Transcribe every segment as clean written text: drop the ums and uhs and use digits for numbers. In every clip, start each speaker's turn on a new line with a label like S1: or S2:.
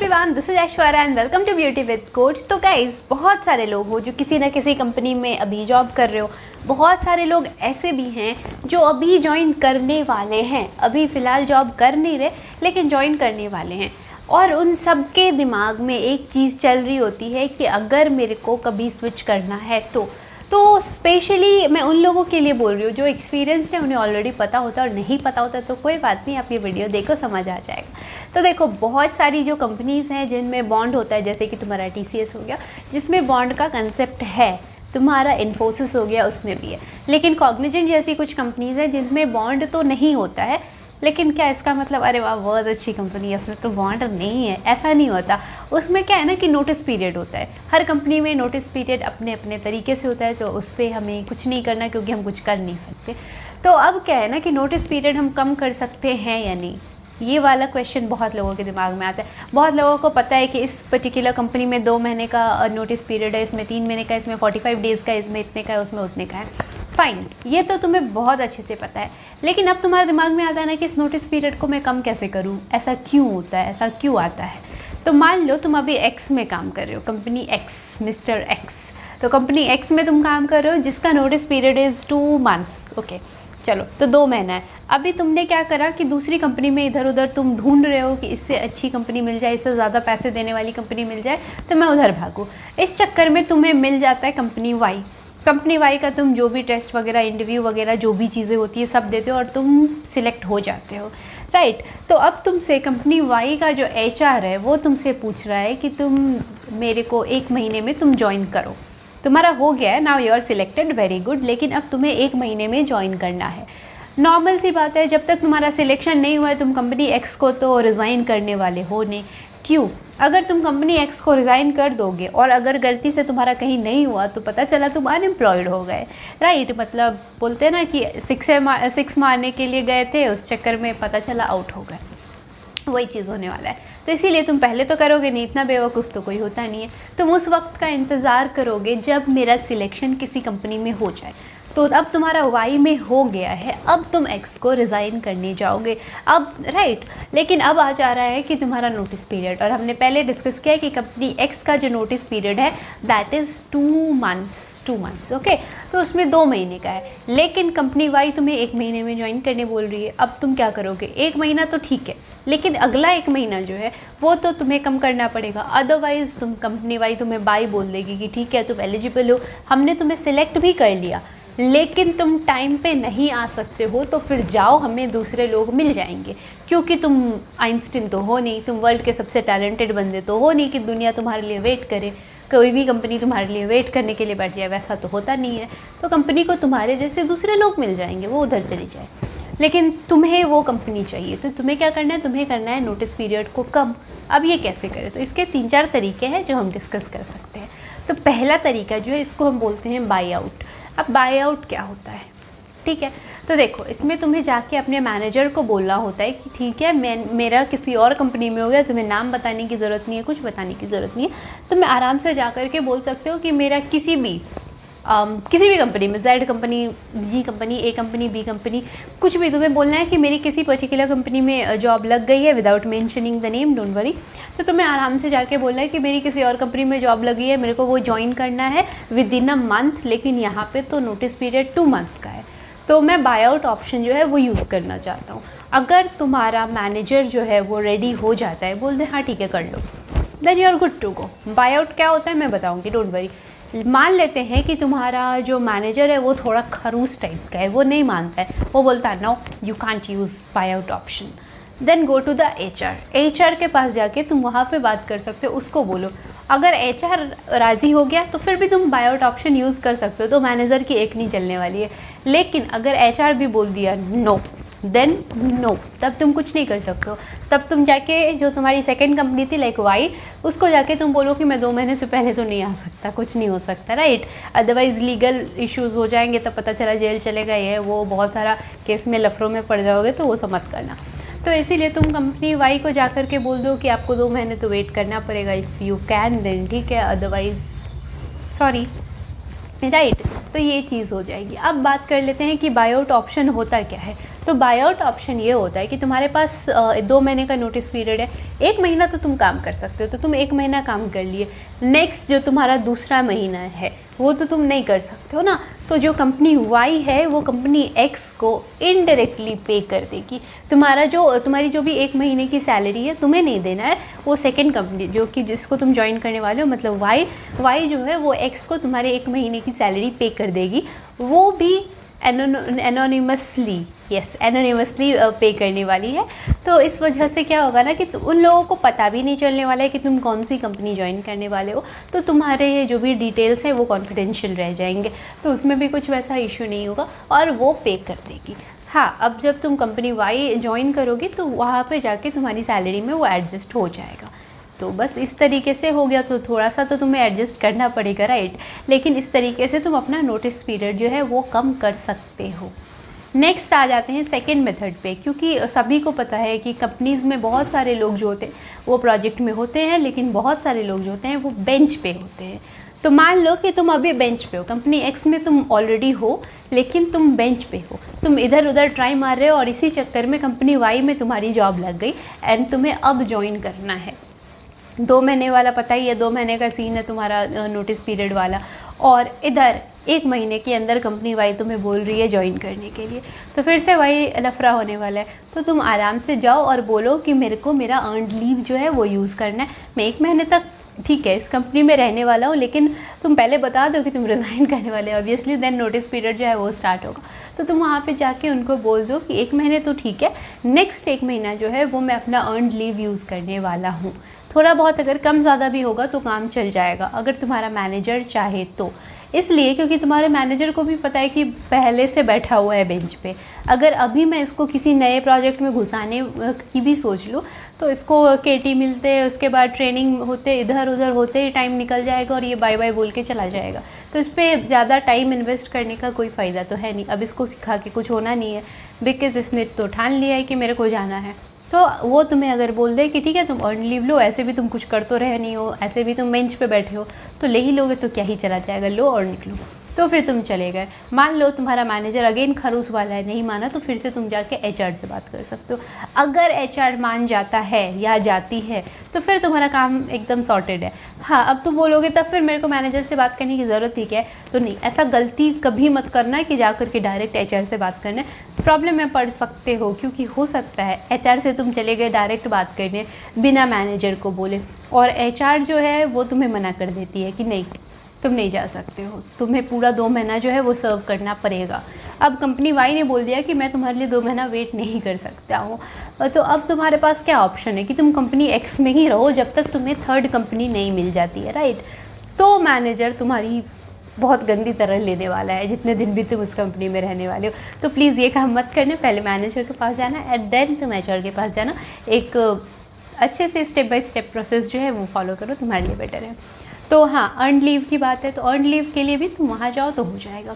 S1: Everyone, this is Aishwarya and welcome to beauty with coach. तो guys, बहुत सारे लोग हो जो किसी ना किसी कंपनी में अभी जॉब कर रहे हो। बहुत सारे लोग ऐसे भी हैं जो अभी ज्वाइन करने वाले हैं, अभी फ़िलहाल जॉब कर नहीं रहे लेकिन ज्वाइन करने वाले हैं। और उन सब के दिमाग में एक चीज़ चल रही होती है कि अगर मेरे को कभी स्विच करना है तो स्पेशली मैं उन लोगों के लिए बोल रही हूँ जो एक्सपीरियंस्ड है, उन्हें ऑलरेडी पता होता है। और नहीं पता होता तो कोई बात नहीं, आप ये वीडियो देखो, समझ आ जाएगा। तो देखो, बहुत सारी जो कंपनीज़ हैं जिनमें बॉन्ड होता है, जैसे कि तुम्हारा TCS हो गया जिसमें बॉन्ड का कंसेप्ट है, तुम्हारा इन्फोसिस हो गया उसमें भी है। लेकिन कॉग्निजेंट जैसी कुछ कंपनीज़ हैं जिनमें बॉन्ड तो नहीं होता है, लेकिन क्या इसका मतलब अरे वाह बहुत अच्छी कंपनी है उसमें तो बॉन्ड नहीं है, ऐसा नहीं होता। उसमें क्या है ना कि नोटिस पीरियड होता है। हर कंपनी में नोटिस पीरियड अपने अपने तरीके से होता है, तो उस पर हमें कुछ नहीं करना क्योंकि हम कुछ कर नहीं सकते। तो अब क्या है ना कि नोटिस पीरियड हम कम कर सकते हैं या नहीं, ये वाला क्वेश्चन बहुत लोगों के दिमाग में आता है। बहुत लोगों को पता है कि इस पर्टिकुलर कंपनी में 2 महीने का नोटिस पीरियड है, इसमें 3 महीने का, इसमें 45 डेज़ का, इसमें इतने का है, उसमें उतने का है। फ़ाइन, ये तो तुम्हें बहुत अच्छे से पता है। लेकिन अब तुम्हारे दिमाग में आता है ना कि इस नोटिस पीरियड को मैं कम कैसे करूँ, ऐसा क्यों होता है, ऐसा क्यों आता है। तो मान लो तुम अभी X में काम कर रहे हो, कंपनी X, मिस्टर X। तो कंपनी X में तुम काम कर रहे हो जिसका notice period is 2 months. Okay, चलो, तो 2 महीना है। अभी तुमने क्या करा कि दूसरी कंपनी में इधर उधर तुम ढूंढ रहे हो कि इससे अच्छी कंपनी मिल जाए, इससे ज़्यादा पैसे देने वाली कंपनी मिल जाए तो मैं उधर भागूँ। इस चक्कर में तुम्हें मिल जाता है कंपनी Y। कंपनी Y का तुम जो भी टेस्ट वगैरह, इंटरव्यू वगैरह, जो भी चीज़ें होती है सब देते हो और तुम सिलेक्ट हो जाते हो, राइट। तो अब तुमसे कंपनी Y का जो HR है वो तुमसे पूछ रहा है कि तुम मेरे को 1 महीने में तुम ज्वाइन करो। तुम्हारा हो गया है, now you are selected, very good. लेकिन अब तुम्हें 1 महीने में ज्वाइन करना है। नॉर्मल सी बात है, जब तक तुम्हारा सिलेक्शन नहीं हुआ है तुम कंपनी X को तो रिज़ाइन करने वाले हो नहीं। क्यों? अगर तुम कंपनी X को रिज़ाइन कर दोगे और अगर गलती से तुम्हारा कहीं नहीं हुआ तो पता चला तुम अनएम्प्लॉयड हो गए, राइट। मतलब बोलते हैं ना कि 6 मारने के लिए गए थे, उस चक्कर में पता चला आउट हो गए, वही चीज़ होने वाला है। तो इसीलिए तुम पहले तो करोगे नहीं, इतना बेवकूफ़ तो कोई होता नहीं है। तुम उस वक्त का इंतज़ार करोगे जब मेरा सिलेक्शन किसी कंपनी में हो जाए। तो अब तुम्हारा Y में हो गया है, अब तुम X को रिज़ाइन करने जाओगे, अब राइट। लेकिन अब आ जा रहा है कि तुम्हारा नोटिस पीरियड, और हमने पहले डिस्कस किया है कि कंपनी X का जो नोटिस पीरियड है दैट इज़ 2 मंथ्स, ओके। तो उसमें 2 महीने का है, लेकिन कंपनी Y तुम्हें 1 महीने में ज्वाइन करने बोल रही है। अब तुम क्या करोगे? 1 महीना तो ठीक है, लेकिन अगला 1 महीना जो है वो तो तुम्हें कम करना पड़ेगा। अदरवाइज़ तुम कंपनी Y तुम्हें बाय बोल देगी कि ठीक है तुम एलिजिबल हो, हमने तुम्हें सिलेक्ट भी कर लिया, लेकिन तुम टाइम पे नहीं आ सकते हो, तो फिर जाओ, हमें दूसरे लोग मिल जाएंगे। क्योंकि तुम आइंस्टीन तो हो नहीं, तुम वर्ल्ड के सबसे टैलेंटेड बंदे तो हो नहीं कि दुनिया तुम्हारे लिए वेट करे, कोई भी कंपनी तुम्हारे लिए वेट करने के लिए बैठ जाए, वैसा तो होता नहीं है। तो कंपनी को तुम्हारे जैसे दूसरे लोग मिल जाएंगे, वो उधर चली जाए। लेकिन तुम्हें वो कंपनी चाहिए, तो तुम्हें क्या करना है? तुम्हें करना है नोटिस पीरियड को कम। अब ये कैसे करें? तो इसके 3-4 तरीके हैं जो हम डिस्कस कर सकते हैं। तो पहला तरीका जो है इसको हम बोलते हैं बाई आउट। अब बाई आउट क्या होता है? ठीक है, तो देखो, इसमें तुम्हें जाके अपने मैनेजर को बोलना होता है कि ठीक है मेरा किसी और कंपनी में हो गया, तुम्हें नाम बताने की ज़रूरत नहीं है, कुछ बताने की ज़रूरत नहीं है। तुम्हें आराम से जा कर के बोल सकते हो कि मेरा किसी भी कंपनी में, Z company, G company, A company, B company, कुछ भी तुम्हें बोलना है कि मेरी किसी पर्टिकुलर कंपनी में जॉब लग गई है, without mentioning the name, don't worry. तो तुम्हें आराम से जाके बोलना है कि मेरी किसी और कंपनी में जॉब लगी है, मेरे को वो ज्वाइन करना है विद इन अ मंथ, लेकिन यहाँ पे तो नोटिस पीरियड 2 मंथ्स का है। तो मैं बाय आउट ऑप्शन जो है वो यूज़ करना चाहता हूँ। अगर तुम्हारा मैनेजर जो है वो रेडी हो जाता है, बोल दे हाँ ठीक है कर लो, then you are good to go. Buy out क्या होता है मैं बताऊँगी, डोंट वरी। मान लेते हैं कि तुम्हारा जो मैनेजर है वो थोड़ा खरूस टाइप का है, वो नहीं मानता है, वो बोलता है no you can't use buy out option. Then go to the HR के पास जाके तुम वहाँ पे बात कर सकते हो, उसको बोलो। अगर HR राज़ी हो गया तो फिर भी तुम बाय आउट ऑप्शन यूज़ कर सकते हो, तो मैनेजर की एक नहीं चलने वाली है। लेकिन अगर HR भी बोल दिया नो, देन नो, तब तुम कुछ नहीं कर सकते हो। तब तुम जाके जो तुम्हारी सेकंड कंपनी थी लाइक Y, उसको जाके तुम बोलो कि मैं 2 महीने से पहले तो नहीं आ सकता, कुछ नहीं हो सकता, राइट। अदरवाइज़ लीगल इश्यूज़ हो जाएंगे, तब पता चला जेल चले गए है, वो बहुत सारा केस में लफड़ों में पड़ जाओगे, तो वो सब मत करना। तो इसीलिए तुम कंपनी Y को जाकर के बोल दो कि आपको 2 महीने तो वेट करना पड़ेगा, इफ़ यू कैन देन ठीक है, अदरवाइज़ सॉरी, राइट। तो तो ये चीज़ हो जाएगी। अब बात कर लेते हैं कि बायआउट ऑप्शन होता क्या है। तो बायआउट ऑप्शन ये होता है कि तुम्हारे पास 2 महीने का नोटिस पीरियड है, 1 महीना तो तुम काम कर सकते हो, तो तुम 1 महीना काम कर लिए, नेक्स्ट जो तुम्हारा दूसरा महीना है वो तो तुम नहीं कर सकते हो ना। तो जो कंपनी वाई है वो कंपनी एक्स को इनडायरेक्टली पे कर देगी। तुम्हारी जो भी 1 महीने की सैलरी है तुम्हें नहीं देना है, वो सेकंड कंपनी जो कि जिसको तुम ज्वाइन करने वाले हो, मतलब वाई जो है वो एक्स को तुम्हारे 1 महीने की सैलरी पे कर देगी, वो भी एनोनिमसली पे करने वाली है। तो इस वजह से क्या होगा ना कि उन लोगों को पता भी नहीं चलने वाला है कि तुम कौन सी कंपनी ज्वाइन करने वाले हो, तो तुम्हारे जो भी डिटेल्स हैं वो कॉन्फिडेंशियल रह जाएंगे, तो उसमें भी कुछ वैसा इशू नहीं होगा और वो पे कर देगी। हाँ, अब जब तुम कंपनी वाई ज्वाइन करोगे तो वहाँ पे जाके तुम्हारी सैलरी में वो एडजस्ट हो जाएगा। तो बस इस तरीके से हो गया, तो थोड़ा सा तो तुम्हें एडजस्ट करना पड़ेगा, राइट। लेकिन इस तरीके से तुम अपना नोटिस पीरियड जो है वो कम कर सकते हो। नेक्स्ट आ जाते हैं सेकेंड मेथड पे, क्योंकि सभी को पता है कि कंपनीज़ में बहुत सारे लोग जो होते हैं वो प्रोजेक्ट में होते हैं, लेकिन बहुत सारे लोग जो होते हैं वो बेंच पे होते हैं। तो मान लो कि तुम अभी बेंच पे हो, कंपनी एक्स में तुम ऑलरेडी हो लेकिन तुम बेंच पे हो, तुम इधर उधर ट्राई मार रहे हो और इसी चक्कर में कंपनी वाई में तुम्हारी जॉब लग गई एंड तुम्हें अब ज्वाइन करना है। 2 महीने वाला पता ही है, 2 महीने का सीन है तुम्हारा नोटिस पीरियड वाला, और इधर 1 महीने के अंदर कंपनी वाई तुम्हें बोल रही है ज्वाइन करने के लिए, तो फिर से वही लफड़ा होने वाला है। तो तुम आराम से जाओ और बोलो कि मेरे को मेरा अर्नड लीव जो है वो यूज़ करना है, मैं 1 महीने तक ठीक है इस कंपनी में रहने वाला हूँ, लेकिन तुम पहले बता दो कि तुम रिज़ाइन करने वाले हो, ऑब्वियसली देन नोटिस पीरियड जो है वो स्टार्ट होगा। तो तुम वहाँ पे जाके उनको बोल दो कि 1 महीने तो ठीक है, नेक्स्ट 1 महीना जो है वो मैं अपना अर्नड लीव यूज़ करने वाला हूँ। थोड़ा बहुत अगर कम ज़्यादा भी होगा तो काम चल जाएगा अगर तुम्हारा मैनेजर चाहे तो, इसलिए क्योंकि तुम्हारे मैनेजर को भी पता है कि पहले से बैठा हुआ है बेंच पे। अगर अभी मैं इसको किसी नए प्रोजेक्ट में घुसाने की भी सोच लूँ तो इसको केटी मिलते, उसके बाद ट्रेनिंग होते, इधर उधर होते ही टाइम निकल जाएगा और ये बाय बाय बोल के चला जाएगा। तो इस पर ज़्यादा टाइम इन्वेस्ट करने का कोई फ़ायदा तो है नहीं। अब इसको सिखा के कुछ होना नहीं है, बिकॉज़ इसने तो ठान लिया है कि मेरे को जाना है। तो वो तुम्हें अगर बोल दे कि ठीक है तुम अर्न लीव लो, ऐसे भी तुम कुछ कर तो रहे नहीं हो, ऐसे भी तुम बेंच पे बैठे हो, तो ले ही लोगे तो क्या ही चला जाएगा, लो और निकलो। तो फिर तुम चले गए। मान लो तुम्हारा मैनेजर अगेन खरूस वाला है, नहीं माना, तो फिर से तुम जाके एचआर से बात कर सकते हो। अगर एचआर मान जाता है या जाती है तो फिर तुम्हारा काम एकदम सॉर्टेड है। हाँ, अब तुम बोलोगे तब फिर मेरे को मैनेजर से बात करने की ज़रूरत ही क्या है, तो नहीं, ऐसा गलती कभी मत करना कि जा कर के डायरेक्ट एचआर से बात करना। प्रॉब्लम में पड़ सकते हो, क्योंकि हो सकता है एचआर से तुम चले गए डायरेक्ट बात करने बिना मैनेजर को बोले, और एचआर जो है वो तुम्हें मना कर देती है कि नहीं तुम नहीं जा सकते हो, तुम्हें पूरा 2 महीना जो है वो सर्व करना पड़ेगा। अब कंपनी वाई ने बोल दिया कि मैं तुम्हारे लिए 2 महीना वेट नहीं कर सकता हूँ, तो अब तुम्हारे पास क्या ऑप्शन है कि तुम कंपनी एक्स में ही रहो जब तक तुम्हें थर्ड कंपनी नहीं मिल जाती है, राइट। तो मैनेजर तुम्हारी बहुत गंदी तरह लेने वाला है जितने दिन भी तुम उस कंपनी में रहने वाले हो। तो प्लीज़ ये काम मत करना, पहले मैनेजर के पास जाना एंड देन तुम एचआर के पास जाना। एक अच्छे से स्टेप बाय स्टेप प्रोसेस जो है वो फॉलो करो, तुम्हारे लिए बेटर है। तो हाँ, अर्न लीव की बात है, तो अर्न लीव के लिए भी तुम वहाँ जाओ तो हो जाएगा।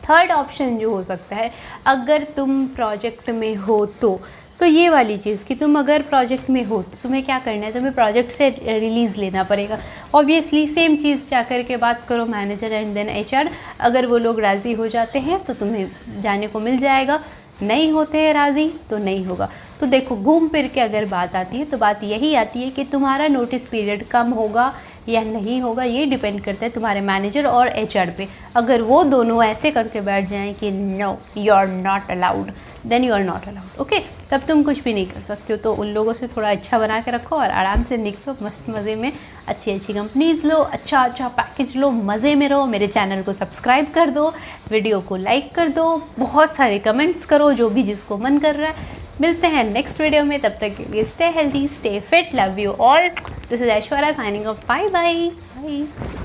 S1: थर्ड ऑप्शन जो हो सकता है, अगर तुम प्रोजेक्ट में हो तो ये वाली चीज़ कि तुम अगर प्रोजेक्ट में हो तो तुम्हें क्या करना है, तुम्हें प्रोजेक्ट से रिलीज़ लेना पड़ेगा। ऑब्वियसली सेम चीज़ जा कर के बात करो मैनेजर एंड देन एचआर, अगर वो लोग राज़ी हो जाते हैं तो तुम्हें जाने को मिल जाएगा, नहीं होते हैं राज़ी तो नहीं होगा। तो देखो, घूम फिर के अगर बात आती है तो बात यही आती है कि तुम्हारा नोटिस पीरियड कम होगा या नहीं होगा, ये डिपेंड करता है तुम्हारे मैनेजर और एचआर पे। अगर वो दोनों ऐसे करके बैठ जाएं कि no you are not allowed, then you are not allowed, okay, तब तुम कुछ भी नहीं कर सकते हो। तो उन लोगों से थोड़ा अच्छा बना के रखो और आराम से निकलो, मस्त मज़े में, अच्छी अच्छी कंपनीज़ लो, अच्छा अच्छा पैकेज लो, मज़े में रहो। मेरे चैनल को सब्सक्राइब कर दो, वीडियो को लाइक कर दो, बहुत सारे कमेंट्स करो, जो भी जिसको मन कर रहा है। मिलते हैं नेक्स्ट वीडियो में, तब तक के लिए stay healthy, stay fit, love you all. This is Aishwarya signing off, bye bye bye.